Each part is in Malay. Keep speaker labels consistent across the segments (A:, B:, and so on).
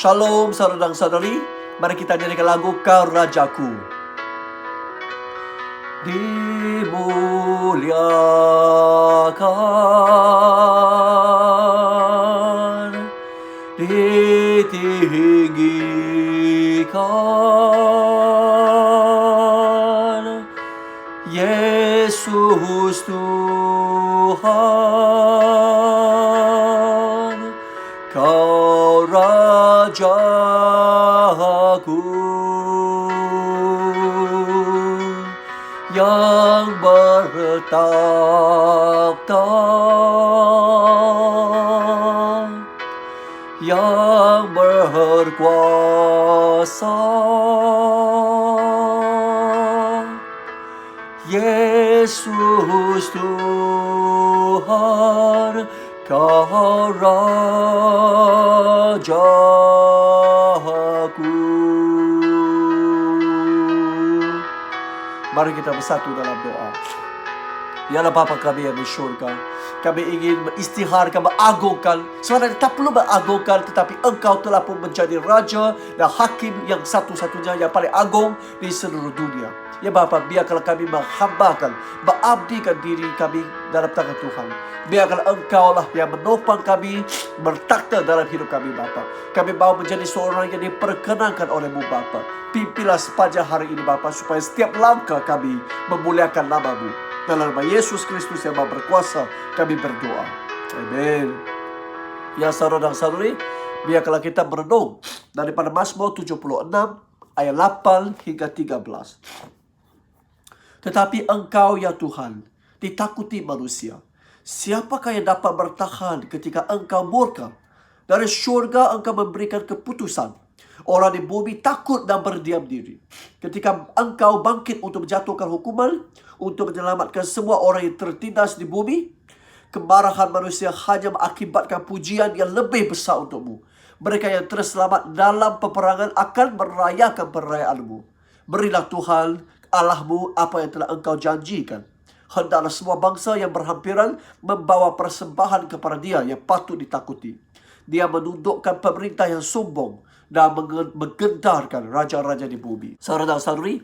A: Shalom saudara dan saudari. Mari kita nyanyikan lagu Kau Rajaku. Dimuliakan, ditinggikan, Yesus Tuhan, Kau Rajaku yang bertakhta, yang berkuasa, Yesus Tuhan, Kau Rajaku. Mari kita bersatu dalam doa. Ya Allah Bapa kami yang di syurga, kami ingin mengisytiharkan, mengagungkan. Sebenarnya tak perlu mengagungkan, tetapi Engkau telah pun menjadi Raja dan Hakim yang satu-satunya, yang paling agung di seluruh dunia. Ya Bapa, biarkanlah kami menghambakan, mengabdikan diri kami dalam tangan Tuhan. Biarkanlah Engkau lah yang menopang kami, bertakhta dalam hidup kami Bapa. Kami mau menjadi seorang yang diperkenankan oleh-Mu Bapa. Pimpinlah sepanjang hari ini Bapa, supaya setiap langkah kami memuliakan nama-Mu. Dalam nama Yesus Kristus yang Maha Berkuasa, kami berdoa. Amin. Ya saudara dan saudari, biarkanlah kita berenung daripada Mazmur 76 ayat 8 hingga 13. Tetapi Engkau ya Tuhan ditakuti manusia. Siapakah yang dapat bertahan ketika Engkau murka? Dari syurga Engkau memberikan keputusan. Orang di bumi takut dan berdiam diri. Ketika Engkau bangkit untuk menjatuhkan hukuman, untuk menyelamatkan semua orang yang tertindas di bumi, kemarahan manusia hanya mengakibatkan pujian yang lebih besar untuk-Mu. Mereka yang terselamat dalam peperangan akan merayakan perayaan-Mu. Berilah Tuhan Allah-Mu apa yang telah Engkau janjikan. Hendaklah semua bangsa yang berhampiran membawa persembahan kepada Dia yang patut ditakuti. Dia menundukkan pemerintah yang sombong dan menggentarkan raja-raja di bumi. Saudara dan saudari,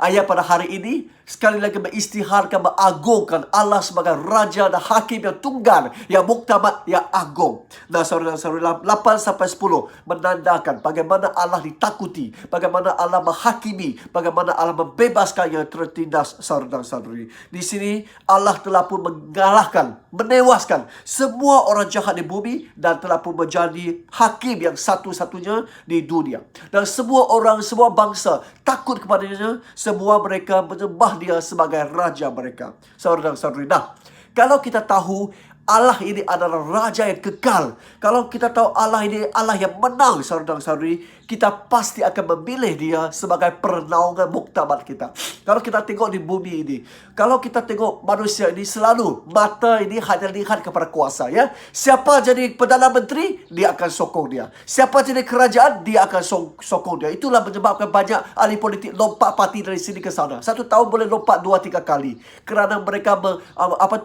A: ayat pada hari ini sekali lagi mengisytiharkan, mengagungkan Allah sebagai Raja dan Hakim yang tunggal, yang muktamad, yang agung. Nah saudara dan saudari, 8-10 menandakan bagaimana Allah ditakuti, bagaimana Allah menghakimi, bagaimana Allah membebaskan yang tertindas. Saudara dan saudari, di sini Allah telah pun mengalahkan, menewaskan semua orang jahat di bumi dan telah pun menjadi Hakim yang satu-satunya di dunia. Dan semua orang, semua bangsa takut kepadanya. Semua mereka menyembah Dia sebagai Raja mereka. Saudara dan saudari, nah, kalau kita tahu Allah ini adalah Raja yang kekal, kalau kita tahu Allah ini Allah yang menang, saudara dan saudari, kita pasti akan memilih Dia sebagai pernaungan muktamad kita. Kalau kita tengok di bumi ini, kalau kita tengok manusia ini, selalu mata ini hanya lihat kepada kuasa, ya. Siapa jadi Perdana Menteri, dia akan sokong dia. Siapa jadi kerajaan, dia akan sokong dia. Itulah menyebabkan banyak ahli politik lompat parti dari sini ke sana. Satu tahun boleh lompat 2-3 kali, kerana mereka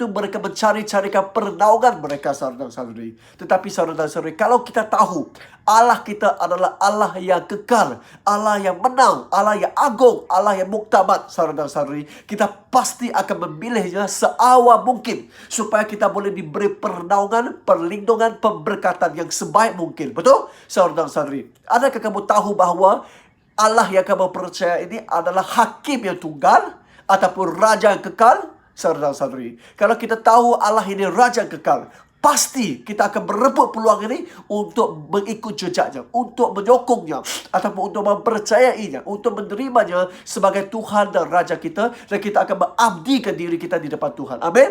A: mereka mencari-carikan pernaungan mereka, saudara dan saudari. Tetapi saudara dan saudari, kalau kita tahu Allah kita adalah Allah yang kekal, Allah yang menang, Allah yang agung, Allah yang muktamad, saudara dan saudari, kita pasti akan memilihnya seawal mungkin supaya kita boleh diberi pernaungan, perlindungan, pemberkatan yang sebaik mungkin. Betul? Saudara dan saudari, adakah kamu tahu bahawa Allah yang kamu percaya ini adalah Hakim yang tunggal ataupun Raja yang kekal? Saudara dan saudari, kalau kita tahu Allah ini Raja yang kekal, pasti kita akan berebut peluang ini untuk mengikut jejaknya, untuk menyokongnya, ataupun untuk mempercayainya, untuk menerimanya sebagai Tuhan dan Raja kita, dan kita akan mengabdikan diri kita di depan Tuhan. Amin.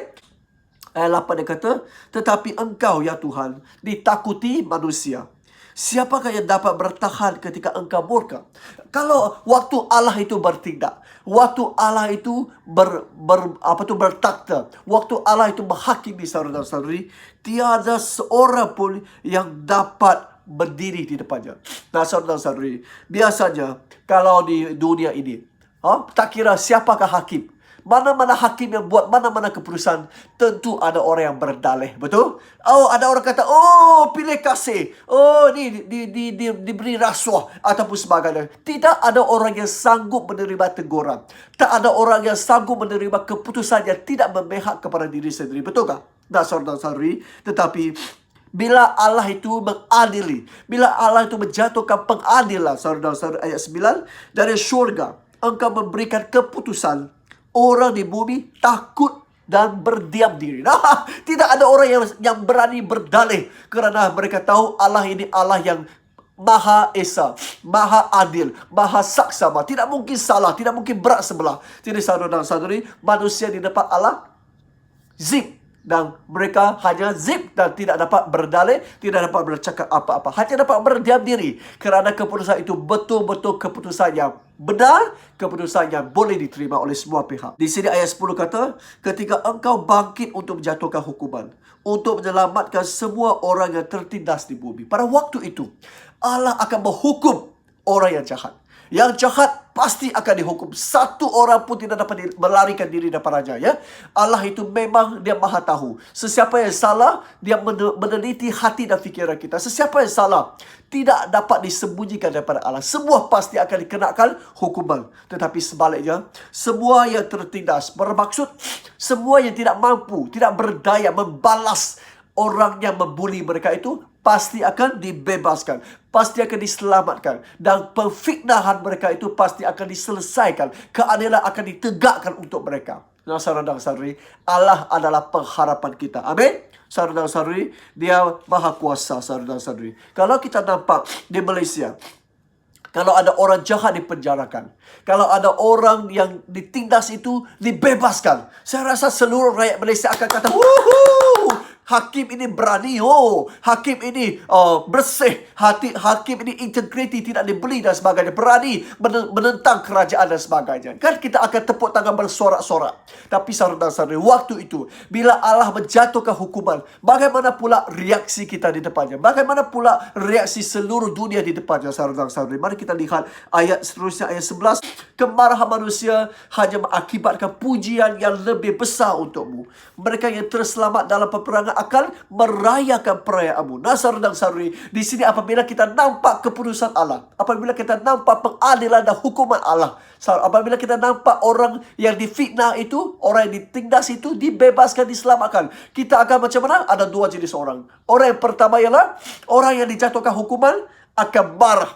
A: Ayat 8 dia kata, tetapi Engkau ya Tuhan ditakuti manusia. Siapakah yang dapat bertahan ketika Engkau murka? Kalau waktu Allah itu bertindak, waktu Allah itu bertakhta, waktu Allah itu menghakimi, saudara dan saudari, tiada seorang pun yang dapat berdiri di depannya. Nah saudara dan saudari, biasanya kalau di dunia ini, tak kira siapakah hakim, Mana-mana hakim yang buat mana-mana keputusan, tentu ada orang yang berdalih. Betul? Oh, ada orang kata, oh, pilih kasih. Oh, ni diberi rasuah ataupun sebagainya. Tidak ada orang yang sanggup menerima teguran. Tak ada orang yang sanggup menerima keputusan yang tidak memihak kepada diri sendiri. Betul tak? Tak, saudara-saudari. Tetapi bila Allah itu mengadili, bila Allah itu menjatuhkan pengadilan, saudara-saudara, ayat 9, dari syurga engkau memberikan keputusan, orang di bumi takut dan berdiam diri. Nah, tidak ada orang yang berani berdalih, kerana mereka tahu Allah ini Allah yang Maha Esa, Maha Adil, Maha Saksama. Tidak mungkin salah, tidak mungkin berat sebelah. Jadi saudara-saudari, manusia di depan Allah zip, dan mereka hanya zip dan tidak dapat berdalih, tidak dapat bercakap apa-apa, hanya dapat berdiam diri, kerana keputusan itu betul-betul keputusan yang benar, keputusan yang boleh diterima oleh semua pihak. Di sini ayat 10 kata, ketika engkau bangkit untuk menjatuhkan hukuman, untuk menyelamatkan semua orang yang tertindas di bumi. Pada waktu itu Allah akan menghukum orang yang jahat. Yang jahat pasti akan dihukum. Satu orang pun tidak dapat melarikan diri daripadanya, ya. Allah itu memang dia maha tahu. Sesiapa yang salah, dia meneliti hati dan fikiran kita. Sesiapa yang salah tidak dapat disembunyikan daripada Allah. Semua pasti akan dikenakan hukuman. Tetapi sebaliknya, semua yang tertindas, bermaksud semua yang tidak mampu, tidak berdaya membalas orang yang membuli mereka itu, pasti akan dibebaskan, pasti akan diselamatkan, dan pemfitnahan mereka itu pasti akan diselesaikan. Keadilan akan ditegakkan untuk mereka. Nah, saudara-saudari, Allah adalah pengharapan kita. Amin. Saudara-saudari, dia maha kuasa, saudara-saudari. Kalau kita nampak di Malaysia, kalau ada orang jahat dipenjarakan, kalau ada orang yang ditindas itu dibebaskan, saya rasa seluruh rakyat Malaysia akan kata, wuhuu, hakim ini berani, oh, hakim ini bersih, hakim ini integriti, tidak dibeli dan sebagainya, berani menentang kerajaan dan sebagainya. Kan kita akan tepuk tangan bersorak-sorak. Tapi saudara-saudari, waktu itu bila Allah menjatuhkan hukuman, bagaimana pula reaksi kita di depannya? Bagaimana pula reaksi seluruh dunia di depannya, saudara-saudari? Mari kita lihat ayat seterusnya, ayat 11. Kemarahan manusia hanya mengakibatkan pujian yang lebih besar untukmu. Mereka yang terselamat dalam peperangan akan merayakan perayaanmu. Nah, saudara-saudari, di sini apabila kita nampak keputusan Allah, apabila kita nampak pengadilan dan hukuman Allah, apabila kita nampak orang yang difitnah itu, orang yang ditindas itu dibebaskan, diselamatkan, kita akan macam mana? Ada dua jenis orang. Orang yang pertama ialah orang yang dijatuhkan hukuman akan marah.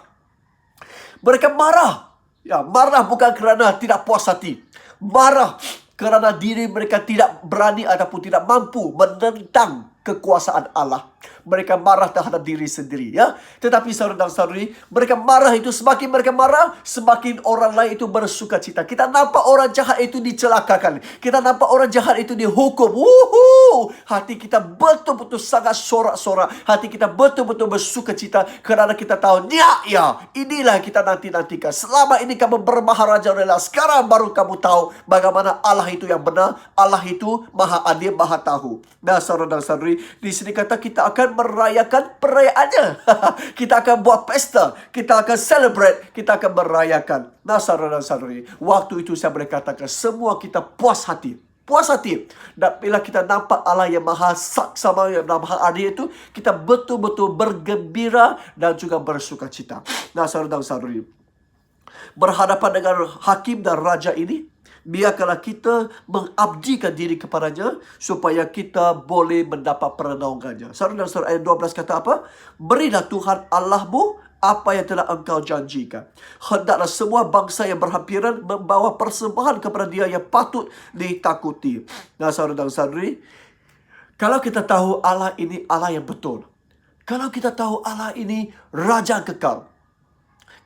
A: Mereka marah. Ya, marah bukan kerana tidak puas hati. Marah kerana diri mereka tidak berani ataupun tidak mampu menentang kekuasaan Allah. Mereka marah terhadap diri sendiri, ya. Tetapi saudara-saudari, mereka marah itu, semakin mereka marah, semakin orang lain itu bersuka cita. Kita nampak orang jahat itu dicelakakan, kita nampak orang jahat itu dihukum. Hati kita betul-betul sangat sorak-sorak. Hati kita betul-betul bersuka cita, kerana kita tahu, ya, inilah yang kita nanti-nantikan. Selama ini kamu bermaharaja rela, sekarang baru kamu tahu bagaimana Allah itu yang benar. Allah itu maha adil, maha tahu. Nah, saudara-saudari, di sini kata kita akan merayakan perayaannya. Kita akan buat pesta, kita akan celebrate, kita akan merayakan. Nah, saudara-saudari, waktu itu saya boleh katakan semua kita puas hati. Puas hati. Dan bila kita nampak Allah yang maha saksama, yang maha adil itu, kita betul-betul bergembira dan juga bersuka cita. Nah, saudara-saudari, berhadapan dengan hakim dan raja ini, biarkanlah kita mengabdikan diri kepadanya supaya kita boleh mendapat perlindungannya. Saudara-saudara, ayat 12 kata apa? Berilah Tuhan Allahmu apa yang telah engkau janjikan. Hendaklah semua bangsa yang berhampiran membawa persembahan kepada Dia yang patut ditakuti. Nah, saudara-saudari, kalau kita tahu Allah ini Allah yang betul, kalau kita tahu Allah ini Raja kekal,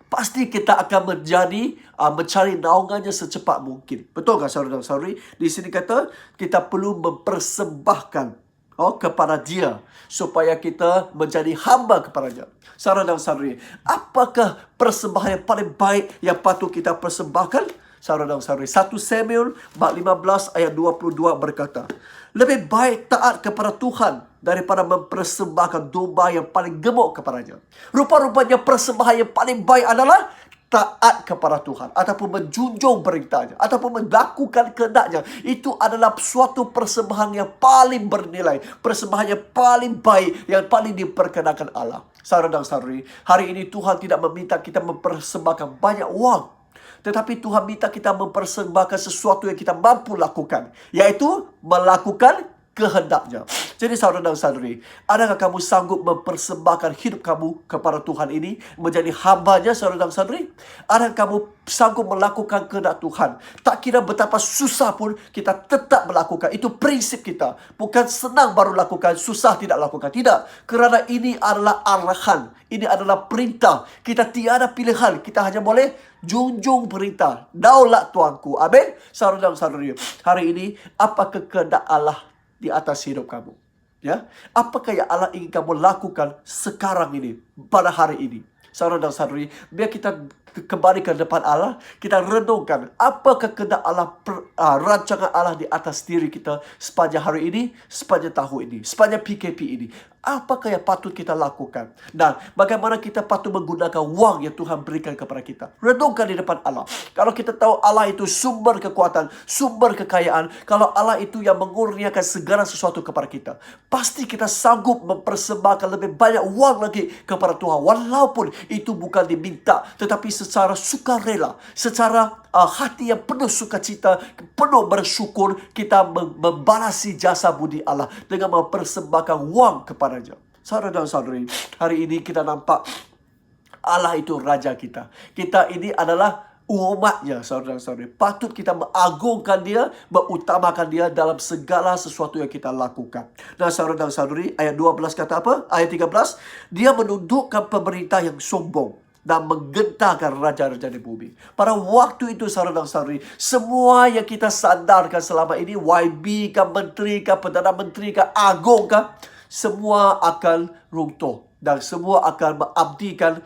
A: pasti kita akan mencari naungannya secepat mungkin. Betul tak, saudara-saudari? Di sini kata kita perlu mempersembahkan kepada Dia supaya kita menjadi hamba kepadanya. Saudara-saudari, apakah persembahan yang paling baik yang patut kita persembahkan? Saudara-saudari, 1 Samuel 15 ayat 22 berkata, lebih baik taat kepada Tuhan daripada mempersembahkan domba yang paling gemuk kepadanya. Rupa-rupanya persembahan yang paling baik adalah taat kepada Tuhan, ataupun menjunjung perintahnya, ataupun melakukan kehendaknya, itu adalah suatu persembahan yang paling bernilai, persembahan yang paling baik, yang paling diperkenakan Allah. Saudara dan saudari, hari ini Tuhan tidak meminta kita mempersembahkan banyak uang, tetapi Tuhan minta kita mempersembahkan sesuatu yang kita mampu lakukan, yaitu melakukan kehendaknya. Jadi saudara dan saudari, adakah kamu sanggup mempersembahkan hidup kamu kepada Tuhan ini, menjadi hambanya, saudara dan saudari? Adakah kamu sanggup melakukan kehendak Tuhan? Tak kira betapa susah pun, kita tetap melakukan. Itu prinsip kita. Bukan senang baru lakukan, susah tidak lakukan. Tidak. Kerana ini adalah arahan. Ini adalah perintah. Kita tiada pilihan. Kita hanya boleh junjung perintah. Daulat Tuanku. Amin. Saudara dan saudari, hari ini apakah kehendak Allah di atas hidup kamu? Ya, apakah yang Allah ingin kamu lakukan sekarang ini, pada hari ini? Saudara dan saudari, biar kita kembali ke depan Allah, kita renungkan apakah kehendak Allah, rancangan Allah di atas diri kita sepanjang hari ini, sepanjang tahun ini, sepanjang PKP ini. Apakah yang patut kita lakukan? Dan bagaimana kita patut menggunakan wang yang Tuhan berikan kepada kita? Renungkan di depan Allah. Kalau kita tahu Allah itu sumber kekuatan, sumber kekayaan, kalau Allah itu yang mengurniakan segala sesuatu kepada kita, pasti kita sanggup mempersembahkan lebih banyak wang lagi kepada Tuhan. Walaupun itu bukan diminta, tetapi secara sukarela, secara hati yang penuh sukacita, penuh bersyukur, kita membalasi jasa budi Allah dengan mempersembahkan wang kepadanya. Saudara dan saudari, hari ini kita nampak Allah itu Raja kita. Kita ini adalah umatnya, saudara dan saudari. Patut kita mengagungkan Dia, mengutamakan Dia dalam segala sesuatu yang kita lakukan. Nah, saudara dan saudari, ayat 12 kata apa? Ayat 13, Dia menundukkan pemerintah yang sombong dan menggentarkan raja-raja di bumi. Pada waktu itu, saudara dan saudari, semua yang kita sandarkan selama ini, YB kah, menteri kah, Perdana Menteri kah, agung kah, semua akan runtuh. Dan semua akan mengabdikan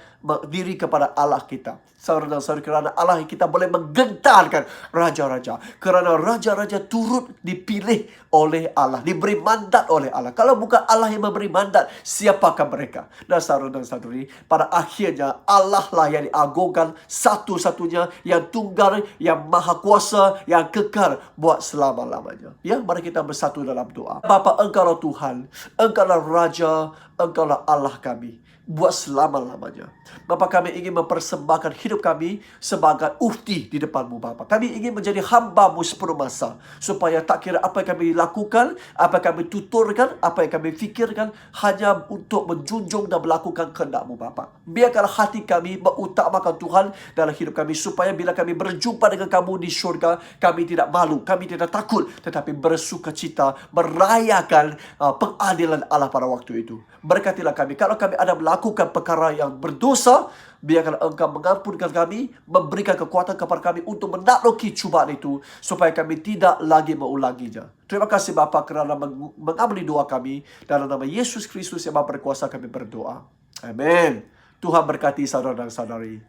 A: diri kepada Allah kita. Saudara dan saudari, kerana Allah kita boleh menggentarkan raja-raja. Kerana raja-raja turut dipilih oleh Allah, diberi mandat oleh Allah. Kalau bukan Allah yang memberi mandat, siapakah mereka? Dan saudara dan saudari, pada akhirnya Allah lah yang diagungkan, satu-satunya, yang tunggal, yang maha kuasa, yang kekal buat selama-lamanya. Ya, mari kita bersatu dalam doa. Bapa, Engkaulah Tuhan, Engkaulah Raja, Engkaulah Allah kami buat selama-lamanya. Bapa, kami ingin mempersembahkan hidup kami sebagai ukti di depan-Mu, Bapa. Kami ingin menjadi hamba-Mu sepenuh masa, supaya tak kira apa yang kami lakukan, apa yang kami tuturkan, apa yang kami fikirkan, hanya untuk menjunjung dan melakukan kehendak-Mu, Bapa. Biarkanlah hati kami mengutamakan Tuhan dalam hidup kami, supaya bila kami berjumpa dengan Kamu di syurga, kami tidak malu, kami tidak takut, tetapi bersukacita merayakan pengadilan Allah pada waktu itu. Berkatilah kami. Kalau kami ada melakukan perkara yang berdosa, biarkan Engkau mengampunkan kami, memberikan kekuatan kepada kami untuk menakluki cubaan itu, supaya kami tidak lagi mengulanginya. Terima kasih Bapa kerana mengampuni doa kami. Dalam nama Yesus Kristus yang Maha Berkuasa kami berdoa. Amin. Tuhan berkati saudara dan saudari.